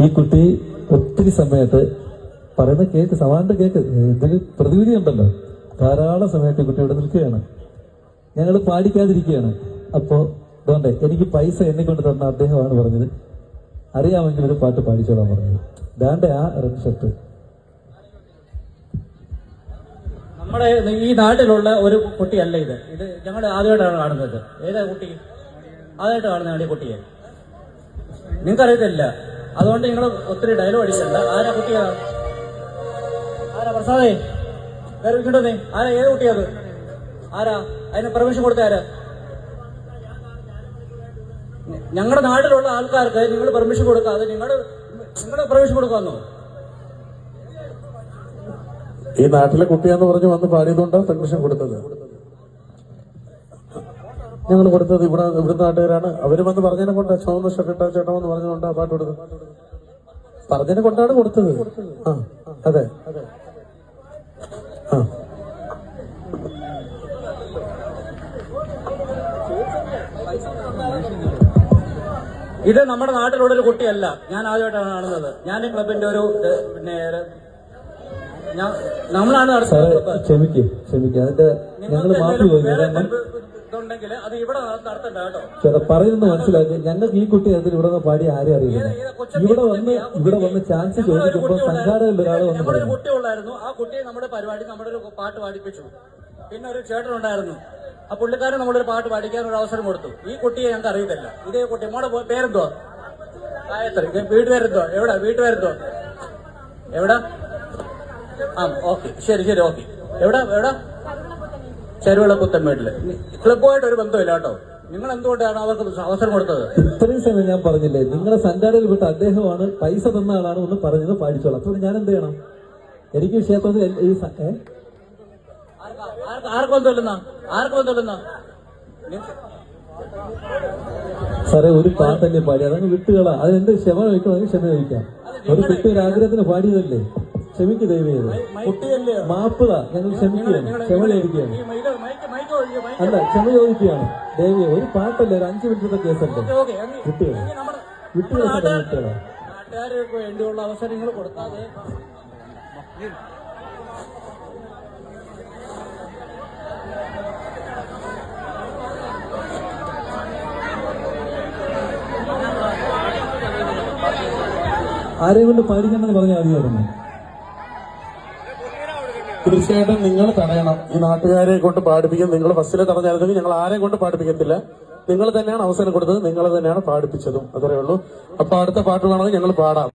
ഈ കുട്ടി ഒത്തിരി സമയത്ത് പറയുന്ന കേക്ക് സമാന്റെ കേക്ക് ഇതിന് പ്രതിവിധി ഉണ്ടല്ലോ. ധാരാളം സമയത്ത് കുട്ടി ഇവിടെ നിൽക്കുകയാണ്. ഞങ്ങൾ പാടിക്കാതിരിക്കുകയാണ്. അപ്പോ അതുകൊണ്ട് എനിക്ക് പൈസ എന്നെ കൊണ്ട് തന്ന അദ്ദേഹമാണ് പറഞ്ഞത്, അറിയാമെങ്കിൽ ഒരു പാട്ട് പാടിച്ചോളാൻ പറഞ്ഞത്. ദാണ്ടെ ആ റെഡ് ഷർട്ട് നമ്മുടെ ഈ നാട്ടിലുള്ള ഒരു കുട്ടിയല്ല ഇത്. ഞങ്ങൾ ആദ്യമായിട്ടാണ് കാണുന്നത്. ഏതാ കുട്ടി? ആദ്യമായിട്ട് കാണുന്നതാണ് ഈ കുട്ടിയെ. നിങ്ങൾക്കറിയത്തില്ല, അതുകൊണ്ട് നിങ്ങൾ ഒത്തിരി ഡയലോഗ് അടിക്കണ്ട. ആരാ കുട്ടിയാ? ആരാ? പ്രസാദേ വേറെ ഇങ്ങോട്ടേ. ആരാ? ഏത് കുട്ടിയത്? ആരാ? അതിന് പെർമിഷൻ കൊടുത്ത ആരാ? ഞങ്ങളുടെ നാട്ടിലുള്ള ആൾക്കാർക്ക് നിങ്ങൾ പെർമിഷൻ കൊടുക്കാതെ നിങ്ങളുടെ പെർമിഷൻ കൊടുക്കാന്നോ? ഈ നാട്ടിലെ കുട്ടിയാന്ന് പറഞ്ഞ് വന്ന് പാടിയതുകൊണ്ടാണ് പെർമിഷൻ കൊടുത്തത്. ഞങ്ങൾ കൊടുത്തത് ഇവിടുത്തെ നാട്ടുകാരാണ്. അവര് വന്ന് പറഞ്ഞതിനെ കൊണ്ട് ചുവന്ന ഷർട്ട് ചേട്ടമെന്ന് പറഞ്ഞുകൊണ്ടാ പാട്ട് കൊടുത്തത്. പറഞ്ഞതിനെ കൊണ്ടാണ് കൊടുത്തത്. ആ അതെ ആ ഇത് നമ്മുടെ നാട്ടിലുള്ള ഒരു കുട്ടിയല്ല. ഞാൻ ആദ്യമായിട്ടാണ് കാണുന്നത്. ഞാൻ ഈ ക്ലബിന്റെ ഒരു പിന്നെ നമ്മളാണ് ക്ഷമിക്കുക. അതിന്റെ ഞങ്ങൾ മാറ്റി ഇതുണ്ടെങ്കിൽ അത് ഇവിടെ നടത്തണ്ട കേട്ടോ. പറയുന്നത് മനസ്സിലാക്കി. ഞങ്ങൾക്ക് ഈ കുട്ടി അതിൽ ഇവിടെ നിന്ന് പാടി ആരും അറിയില്ല. ഇവിടെ വന്ന് ചാൻസ് ചോദിക്കുമ്പോൾ സംഘാടകരിൽ ഒരാൾ വന്ന് ഒരു കുട്ടി ഉള്ളായിരുന്നു. ആ കുട്ടിയെ നമ്മുടെ പരിപാടി നമ്മുടെ ഒരു പാട്ട് പാടിപ്പിച്ചു. പിന്നെ ഒരു ചേട്ടൻ ഉണ്ടായിരുന്നു. ആ പുള്ളിക്കാരൻ നമ്മളൊരു പാട്ട് പാടിക്കാൻ ഒരു അവസരം കൊടുത്തു. ഈ കുട്ടിയെ ഞങ്ങൾക്ക് അറിയത്തില്ല. ഇതേ കുട്ടി മോടെ പേരെന്തോ? ഗായത്രി. വീട്ടുപേരെന്തോ? എവിടെ? വീട്ടുപേരെന്തോ? എവിടെ? ആ ഓക്കെ, ശരി ഓക്കെ. എവിടെ? ചെരുവിള പുത്തൻമേട്ടില്. ക്ലബുമായിട്ട് ഒരു ബന്ധമില്ല കേട്ടോ. നിങ്ങൾ എന്തുകൊണ്ടാണ് അവർക്ക് അവസരം കൊടുത്തത്? ഇത്രയും സമയം ഞാൻ പറഞ്ഞില്ലേ, നിങ്ങളെ സംഘാടകയിൽ വിട്ട അദ്ദേഹമാണ് പൈസ തന്ന ആളാണ് ഒന്ന് പറഞ്ഞത് പാടിച്ചോളാം. അപ്പോൾ ഞാൻ എന്ത് ചെയ്യണം? എനിക്ക് ക്ഷേത്രത്തിൽ ആർക്കും ബന്ധമില്ലെന്നാ? സാറേ ഒരു പാട്ടല്ലേ പാടി, അതങ്ങ് വിട്ടുകളാ. അതെന്ത് ക്ഷമ ചോദിക്കണമെങ്കിൽ ക്ഷമ ചോദിക്കാം. ഒരു കുട്ടി ഒരു ആഗ്രഹത്തിന് പാടിയതല്ലേ, ക്ഷമിക്ക് ദൈവം. മാപ്പുക, ഞങ്ങൾ ക്ഷമിക്കുകയാണ്, ക്ഷമ ചോദിക്കുകയാണ്. അല്ല, ക്ഷമ ചോദിക്കുകയാണ് ദൈവം. ഒരു പാട്ടല്ലേ, ഒരു 5 മിനിറ്റത്തെ കേസല്ലേ. വിട്ടുകളാ നാട്ടുകാർക്ക് വേണ്ടിയുള്ള അവസരങ്ങൾ കൊടുക്കാതെ ആരെയും കൊണ്ട് പാടിക്കണമെന്ന് പറഞ്ഞാൽ ആദ്യമായിരുന്നു. തീർച്ചയായിട്ടും നിങ്ങൾ തടയണം. ഈ നാട്ടുകാരെ കൊണ്ട് പാടിപ്പിക്കാൻ നിങ്ങൾ ബസ്സിലെ തടഞ്ഞായിരുന്നെങ്കിൽ ഞങ്ങൾ ആരെയും കൊണ്ട് പാടിപ്പിക്കത്തില്ല. നിങ്ങൾ തന്നെയാണ് അവസരം കൊടുത്തത്, നിങ്ങൾ തന്നെയാണ് പാടിപ്പിച്ചതും. അത്രേ ഉള്ളൂ. അപ്പൊ അടുത്ത പാട്ട് വേണമെങ്കിൽ ഞങ്ങൾ പാടാം.